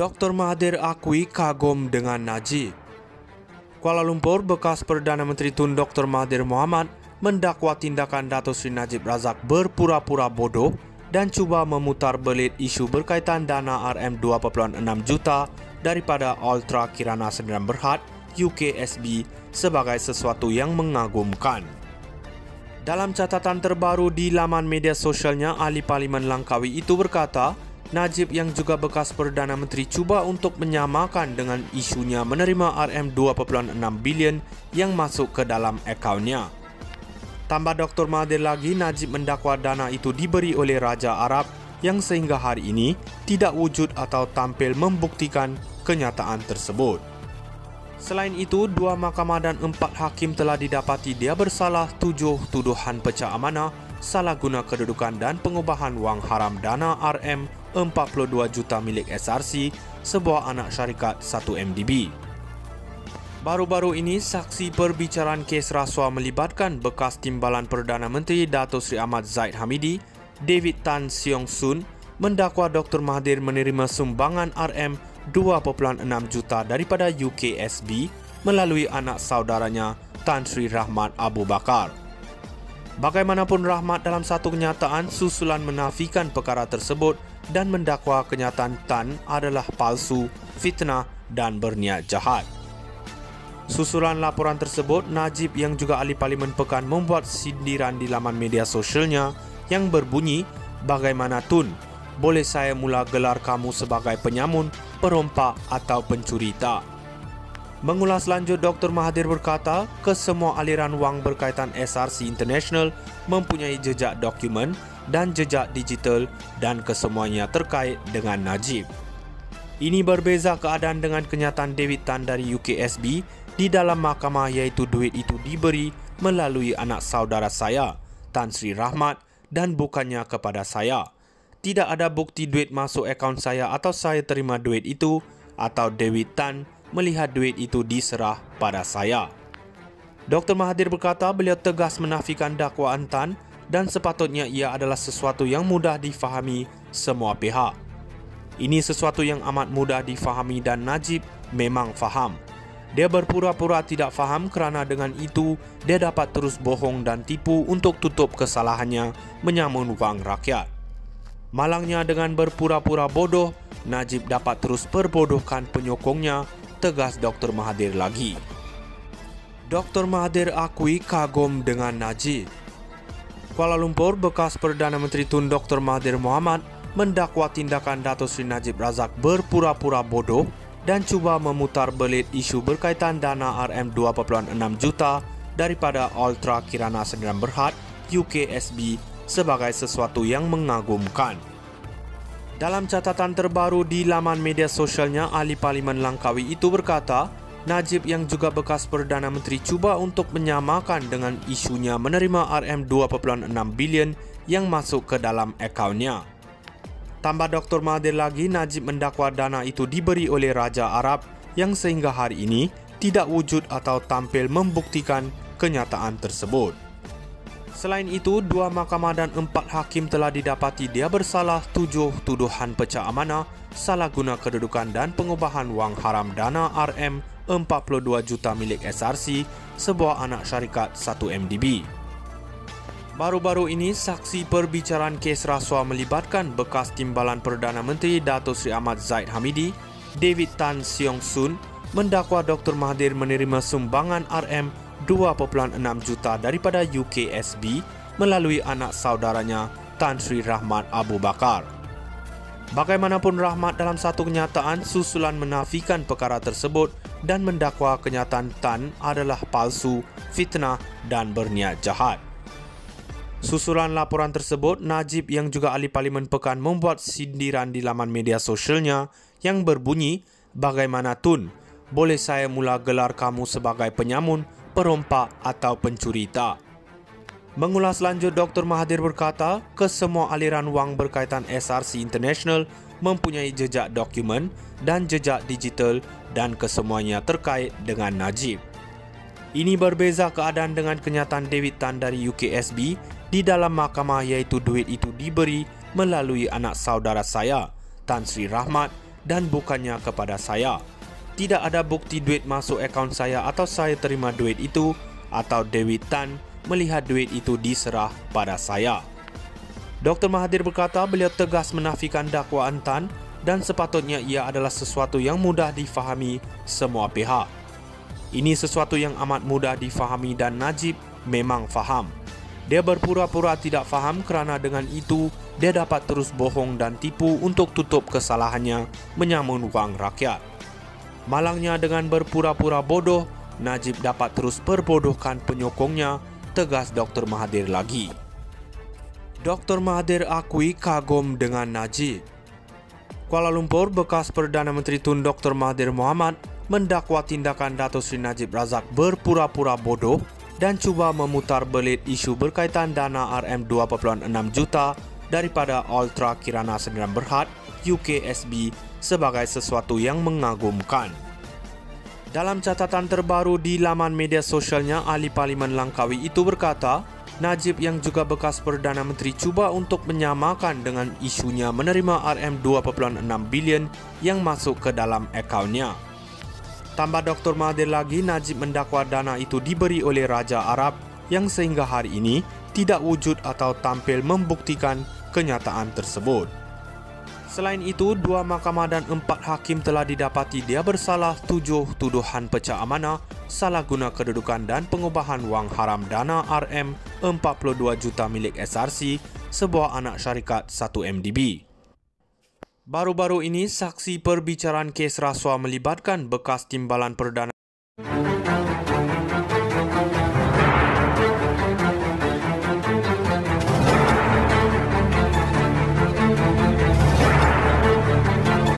Dr. Mahathir akui kagum dengan Najib. Kuala Lumpur, bekas Perdana Menteri Tun Dr. Mahathir Mohamad mendakwa tindakan Datuk Seri Najib Razak berpura-pura bodoh dan cuba memutar belit isu berkaitan dana RM2.6 juta daripada Ultra Kirana Sdn Bhd UKSB sebagai sesuatu yang mengagumkan. Dalam catatan terbaru di laman media sosialnya, Ahli Parlimen Langkawi itu berkata, Najib yang juga bekas Perdana Menteri cuba untuk menyamakan dengan isunya menerima RM2.6 bilion yang masuk ke dalam akaunnya. Tambah Dr. Mahathir lagi, Najib mendakwa dana itu diberi oleh Raja Arab yang sehingga hari ini tidak wujud atau tampil membuktikan kenyataan tersebut. Selain itu, 2 mahkamah dan 4 hakim telah didapati dia bersalah 7 tuduhan pecah amanah, salah guna kedudukan dan pengubahan wang haram dana RM42 juta milik SRC, sebuah anak syarikat 1MDB. Baru-baru ini, saksi perbicaraan kes rasuah melibatkan bekas Timbalan Perdana Menteri Datuk Seri Ahmad Zahid Hamidi, David Tan Siong Soon, mendakwa Dr. Mahathir menerima sumbangan RM2.6 juta daripada UKSB melalui anak saudaranya Tan Sri Rahmat Abu Bakar. Bagaimanapun, Rahmat dalam satu kenyataan susulan menafikan perkara tersebut dan mendakwa kenyataan Tan adalah palsu, fitnah dan berniat jahat. Susulan laporan tersebut, Najib yang juga Ahli Parlimen Pekan membuat sindiran di laman media sosialnya yang berbunyi, "Bagaimana Tun, boleh saya mula gelar kamu sebagai penyamun, perompak atau pencuri tak?" Mengulas lanjut, Dr. Mahathir berkata, kesemua aliran wang berkaitan SRC International mempunyai jejak dokumen dan jejak digital dan kesemuanya terkait dengan Najib. Ini berbeza keadaan dengan kenyataan David Tan dari UKSB di dalam mahkamah, iaitu duit itu diberi melalui anak saudara saya, Tan Sri Rahmat, dan bukannya kepada saya. Tidak ada bukti duit masuk akaun saya atau saya terima duit itu atau David Tan melihat duit itu diserah pada saya. Dr. Mahathir berkata beliau tegas menafikan dakwaan Tan dan sepatutnya ia adalah sesuatu yang mudah difahami semua pihak. Ini sesuatu yang amat mudah difahami dan Najib memang faham. Dia berpura-pura tidak faham kerana dengan itu dia dapat terus bohong dan tipu untuk tutup kesalahannya menyamun wang rakyat. Malangnya dengan berpura-pura bodoh, Najib dapat terus perbodohkan penyokongnya, tegas Dr. Mahathir lagi. Dr. Mahathir akui kagum dengan Najib. Kuala Lumpur, bekas Perdana Menteri Tun Dr. Mahathir Mohamad mendakwa tindakan Datuk Seri Najib Razak berpura-pura bodoh dan cuba memutar belit isu berkaitan dana RM2.6 juta daripada Ultra Kirana Sdn Bhd UKSB sebagai sesuatu yang mengagumkan. Dalam catatan terbaru di laman media sosialnya, Ahli Parlimen Langkawi itu berkata, Najib yang juga bekas Perdana Menteri cuba untuk menyamakan dengan isunya menerima RM2.6 bilion yang masuk ke dalam akaunnya. Tambah Dr. Mahathir lagi, Najib mendakwa dana itu diberi oleh Raja Arab yang sehingga hari ini tidak wujud atau tampil membuktikan kenyataan tersebut. Selain itu, 2 mahkamah dan 4 hakim telah didapati dia bersalah 7 tuduhan pecah amanah, salah guna kedudukan dan pengubahan wang haram dana RM42 juta milik SRC, sebuah anak syarikat 1MDB. Baru-baru ini, saksi perbicaraan kes rasuah melibatkan bekas Timbalan Perdana Menteri Datuk Seri Ahmad Zahid Hamidi, David Tan Siong Soon, mendakwa Dr. Mahathir menerima sumbangan RM2.6 juta daripada UKSB melalui anak saudaranya Tan Sri Rahmat Abu Bakar. Bagaimanapun, Rahmat dalam satu kenyataan susulan menafikan perkara tersebut dan mendakwa kenyataan Tan adalah palsu, fitnah dan berniat jahat. Susulan laporan tersebut, Najib yang juga Ahli Parlimen Pekan membuat sindiran di laman media sosialnya yang berbunyi, "Bagaimana Tun, boleh saya mula gelar kamu sebagai penyamun, perompak atau pencuri tak?" Mengulas lanjut, Dr. Mahathir berkata, kesemua aliran wang berkaitan SRC International mempunyai jejak dokumen dan jejak digital dan kesemuanya terkait dengan Najib. Ini berbeza keadaan dengan kenyataan David Tan dari UKSB di dalam mahkamah, iaitu duit itu diberi melalui anak saudara saya, Tan Sri Rahmat, dan bukannya kepada saya. Tidak ada bukti duit masuk akaun saya atau saya terima duit itu atau Dewi Tan melihat duit itu diserah pada saya. Dr. Mahathir berkata beliau tegas menafikan dakwaan Tan dan sepatutnya ia adalah sesuatu yang mudah difahami semua pihak. Ini sesuatu yang amat mudah difahami dan Najib memang faham. Dia berpura-pura tidak faham kerana dengan itu dia dapat terus bohong dan tipu untuk tutup kesalahannya menyamun wang rakyat. Malangnya dengan berpura-pura bodoh, Najib dapat terus perbodohkan penyokongnya, tegas Dr. Mahathir lagi. Dr. Mahathir akui kagum dengan Najib. Kuala Lumpur, bekas Perdana Menteri Tun Dr. Mahathir Mohamad mendakwa tindakan Datuk Seri Najib Razak berpura-pura bodoh dan cuba memutar belit isu berkaitan dana RM2.6 juta daripada Ultra Kirana Sdn Bhd UKSB sebagai sesuatu yang mengagumkan. Dalam catatan terbaru di laman media sosialnya, Ahli Parlimen Langkawi itu berkata, Najib yang juga bekas Perdana Menteri cuba untuk menyamakan dengan isunya menerima RM2.6 bilion yang masuk ke dalam akaunnya. Tambah Dr. Mahathir lagi, Najib mendakwa dana itu diberi oleh Raja Arab yang sehingga hari ini tidak wujud atau tampil membuktikan kenyataan tersebut. Selain itu, 2 mahkamah dan 4 hakim telah didapati dia bersalah 7 tuduhan pecah amanah, salah guna kedudukan dan pengubahan wang haram dana RM42 juta milik SRC, sebuah anak syarikat 1MDB. Baru-baru ini, saksi perbicaraan kes rasuah melibatkan bekas Timbalan Perdana